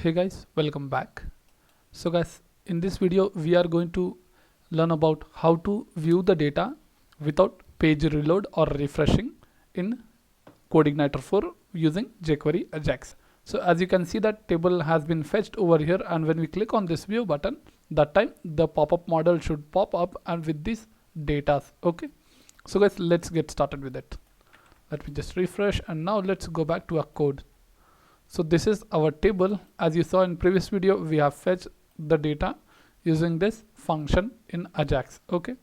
Hey guys, welcome back. So guys, in this video we are going to learn about how to view the data without page reload or refreshing in Codeigniter 4 using jQuery Ajax. So as you can see, that table has been fetched over here, and when we click on this view button, that time the pop-up model should pop up and with these data. Okay, so guys, let's get started with it. Let me just refresh, and now let's go back to our code. So this is our table. As you saw in previous video, we have fetched the data using this function in Ajax. Okay,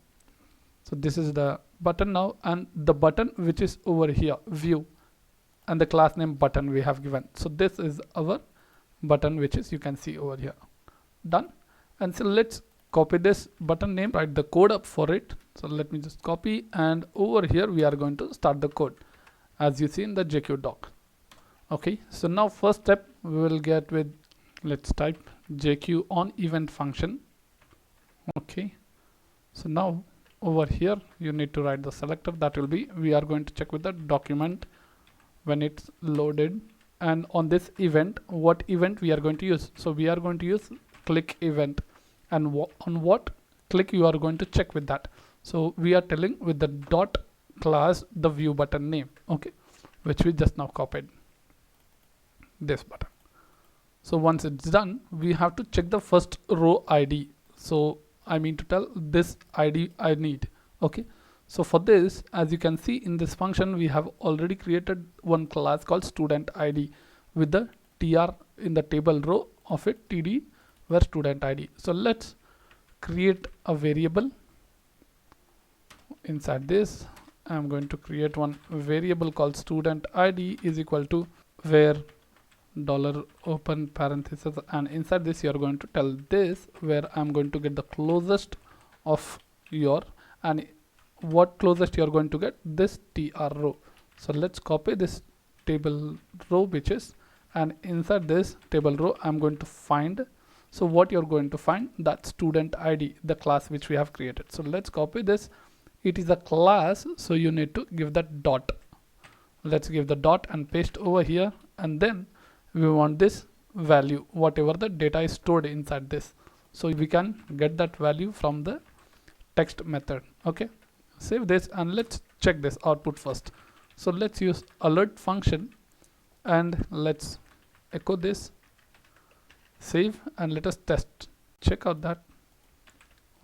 so this is the button now, and the button which is over here, view, and the class name button we have given. So this is our button, which is you can see over here. Done. And so let's copy this button name, write the code up for it. So let me just copy, and over here we are going to start the code as you see in the JQ doc. Okay, so now first step we will get with, let's type JQ on event function. Okay, so now over here you need to write the selector. That will be, we are going to check with the document when it's loaded, and on this event, what event we are going to use. So we are going to use click event, and on what click you are going to check with that. So we are telling with the dot class the view button name, okay, which we just now copied, this button. So once it's done, we have to check the first row ID. So I mean to tell this ID I need. Okay, so for this, as you can see in this function, we have already created one class called student ID with the tr in the table row of it, td where student ID. So let's create a variable. Inside this, I'm going to create one variable called student ID is equal to where dollar open parenthesis, and inside this you are going to tell this where I'm going to get the closest of your, and what closest you are going to get, this tr row. So let's copy this table row which is, and inside this table row I'm going to find, so what you're going to find, that student ID, the class which we have created. So let's copy this. It is a class, so you need to give that dot. Let's give the dot and paste over here, and then we want this value, whatever the data is stored inside this, so we can get that value from the text method. Okay, save this and let's check this output first. So let's use alert function, and let's echo this, save, and let us test, check out that.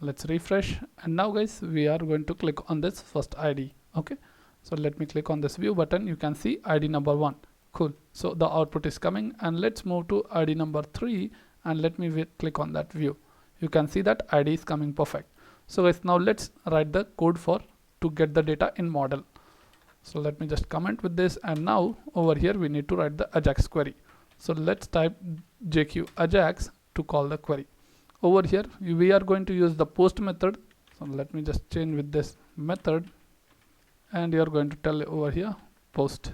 Let's refresh, and now guys, we are going to click on this first ID. Okay, so let me click on this view button. You can see ID number 1. Cool, so the output is coming, and let's move to ID number 3, and let me click on that view. You can see that ID is coming perfect. So guys, now let's write the code for to get the data in model. So let me just comment with this, and now over here we need to write the Ajax query. So let's type JQ Ajax to call the query. Over here we are going to use the post method. So let me just change with this method, and you are going to tell over here post,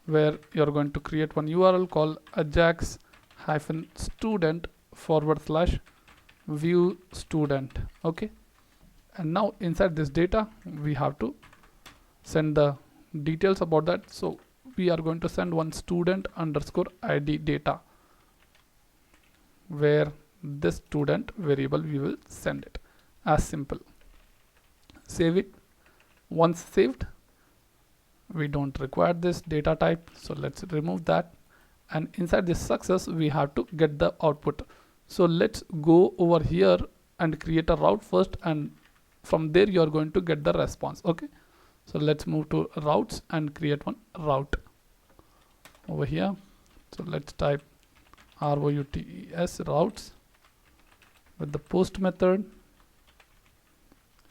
where you are going to create one URL called ajax-student/view student. Okay, and now inside this data we have to send the details about that. So we are going to send one student_id data, where this student variable we will send it. As simple. Save it. Once saved, we don't require this data type, so let's remove that. And inside this success we have to get the output. So let's go over here and create a route first, and from there you are going to get the response. Okay, so let's move to routes and create one route over here. So let's type routes routes with the post method.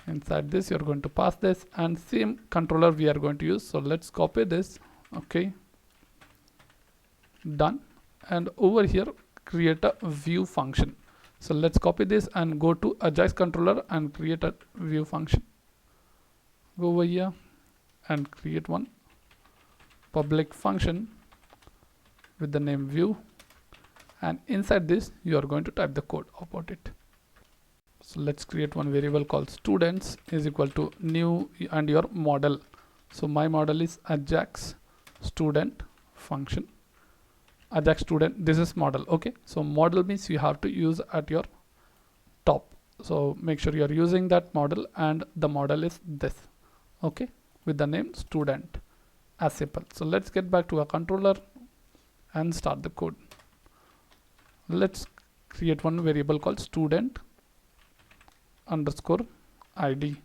Inside this you're going to pass this, and same controller we are going to use. So let's copy this. Okay, done. And over here create a view function. So let's copy this and go to Ajax controller and create a view function. Go over here and create one public function with the name view, and inside this you are going to type the code about it. So let's create one variable called students is equal to new and your model. So my model is Ajax student function, Ajax student, this is model. Okay, so model means you have to use at your top, so make sure you are using that model, and the model is this, okay, with the name student, as simple. So let's get back to our controller and start the code. Let's create one variable called student underscore id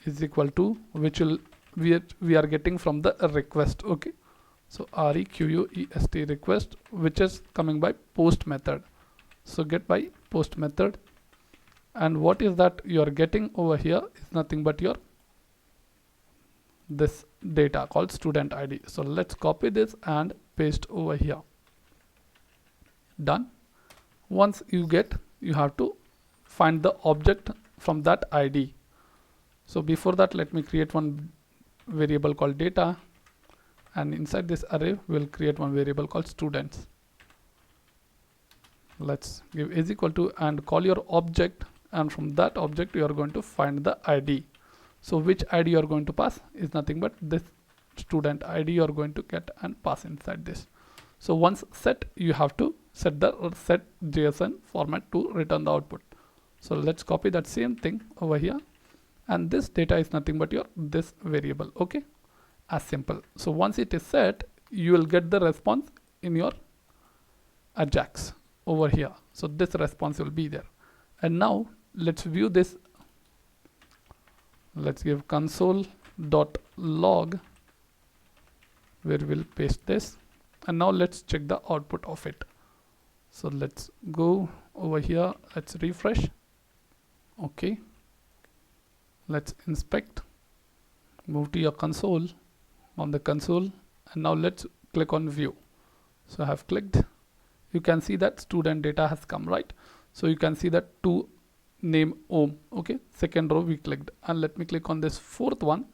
is equal to, which will we are getting from the request. Okay, so request request, which is coming by post method. So get by post method, and what is that you are getting over here is nothing but your this data called student id. So let's copy this and paste over here. Done. Once you get, you have to find the object from that id. So before that, let me create one variable called data, and inside this array we'll create one variable called students. Let's give is equal to and call your object, and from that object you are going to find the id. So which id you are going to pass is nothing but this student id you are going to get and pass inside this. So once set, you have to set the set JSON format to return the output. So let's copy that same thing over here, and this data is nothing but your this variable. Okay, as simple. So once it is set, you will get the response in your Ajax over here. So this response will be there. And now let's view this. Let's give console.log where we'll paste this, and now let's check the output of it. So let's go over here, let's refresh. Okay, let's inspect, move to your console, on the console, and now let's click on view. So I have clicked, you can see that student data has come, right? So you can see that to name Om. Okay, second row we clicked, and let me click on this fourth one,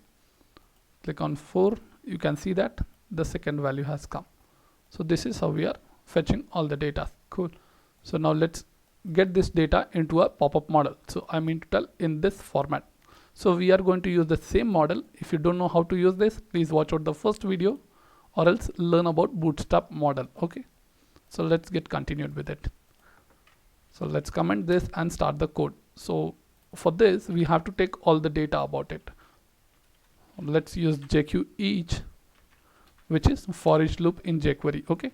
click on 4, you can see that the second value has come. So this is how we are fetching all the data. Cool. So now let's get this data into a pop-up model. So I mean to tell in this format. So we are going to use the same model. If you don't know how to use this, please watch out the first video, or else learn about bootstrap model. Okay, so let's get continued with it. So let's comment this and start the code. So for this we have to take all the data about it. Let's use jQuery, which is for each loop in jQuery. Okay,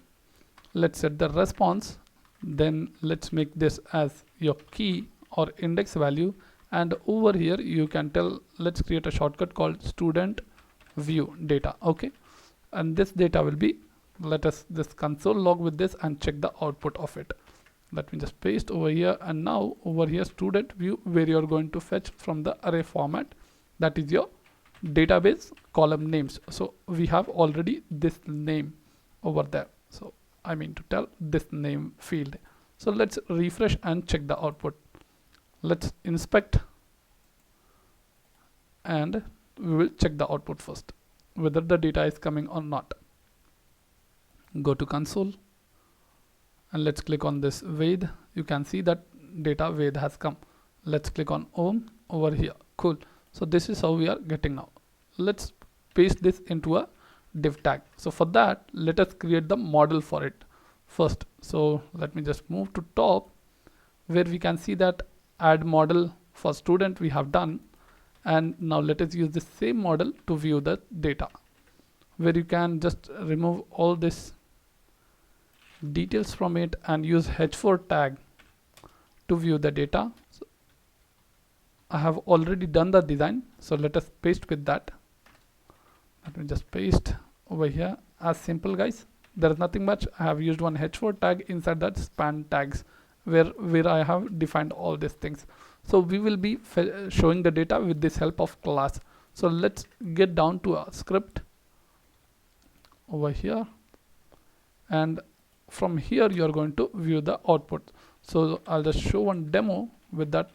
let's set the response, then let's make this as your key or index value, and over here you can tell, let's create a shortcut called student view data. Okay, and this data will be, let us this console log with this and check the output of it. Let me just paste over here, and now over here student view, where you are going to fetch from the array format, that is your database column names. So we have already this name over there, so I mean to tell this name field. So let's refresh and check the output. Let's inspect, and we will check the output first, whether the data is coming or not. Go to console, and let's click on this Ved. You can see that data Ved has come. Let's click on Om over here. Cool. So this is how we are getting now. Let's paste this into a div tag. So for that, let us create the model for it first. So let me just move to top, where we can see that add model for student we have done, and now let us use the same model to view the data, where you can just remove all this details from it and use h4 tag to view the data. So I have already done the design, so let us paste with that. Let me just paste over here. As simple, guys, there is nothing much. I have used one h4 tag inside that span tags, where I have defined all these things. So we will be showing the data with this help of class. So let's get down to a script over here, and from here you are going to view the output. So I'll just show one demo with that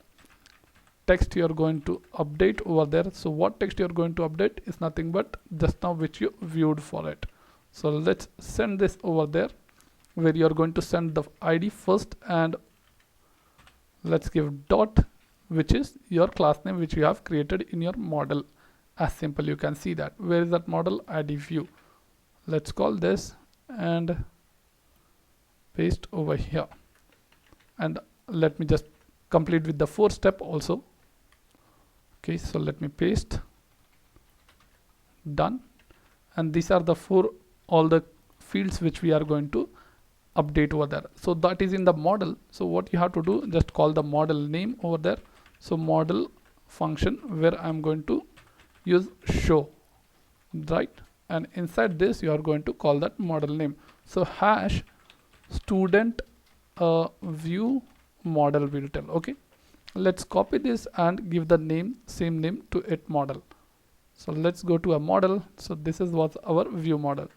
text you are going to update over there. So what text you are going to update is nothing but just now which you viewed for it. So let's send this over there, where you are going to send the ID first, and let's give dot, which is your class name which you have created in your model. As simple, you can see that. Where is that model? ID view. Let's call this, and paste over here, and let me just complete with the 4th step also. Okay, so let me paste, done, and these are the all the fields which we are going to update over there. So that is in the model. So what you have to do, just call the model name over there. So model function where I'm going to use show, right? And inside this you are going to call that model name. So hash student view model will tell. Okay, let's copy this and give the name, same name to it model. So let's go to a model. So this is what's our view model,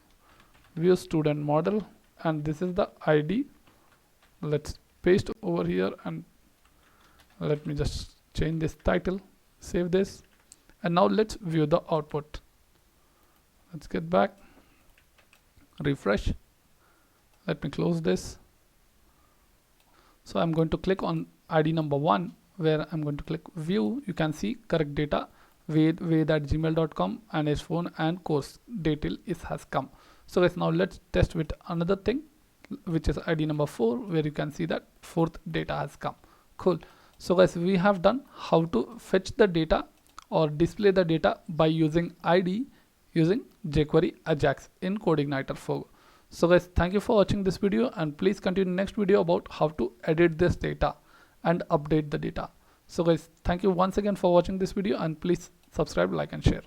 view student model, and this is the ID. Let's paste over here, and let me just change this title, save this, and now let's view the output. Let's get back, refresh, let me close this. So I'm going to click on ID number 1, where I'm going to click view. You can see correct data ved@gmail.com and his phone and course detail has come. So guys, now let's test with another thing, which is ID number 4, where you can see that 4th data has come. Cool. So guys, we have done how to fetch the data or display the data by using ID using jQuery Ajax in Codeigniter 4. So guys, thank you for watching this video, and please continue next video about how to edit this data and update the data. So guys, thank you once again for watching this video, and please subscribe, like and share.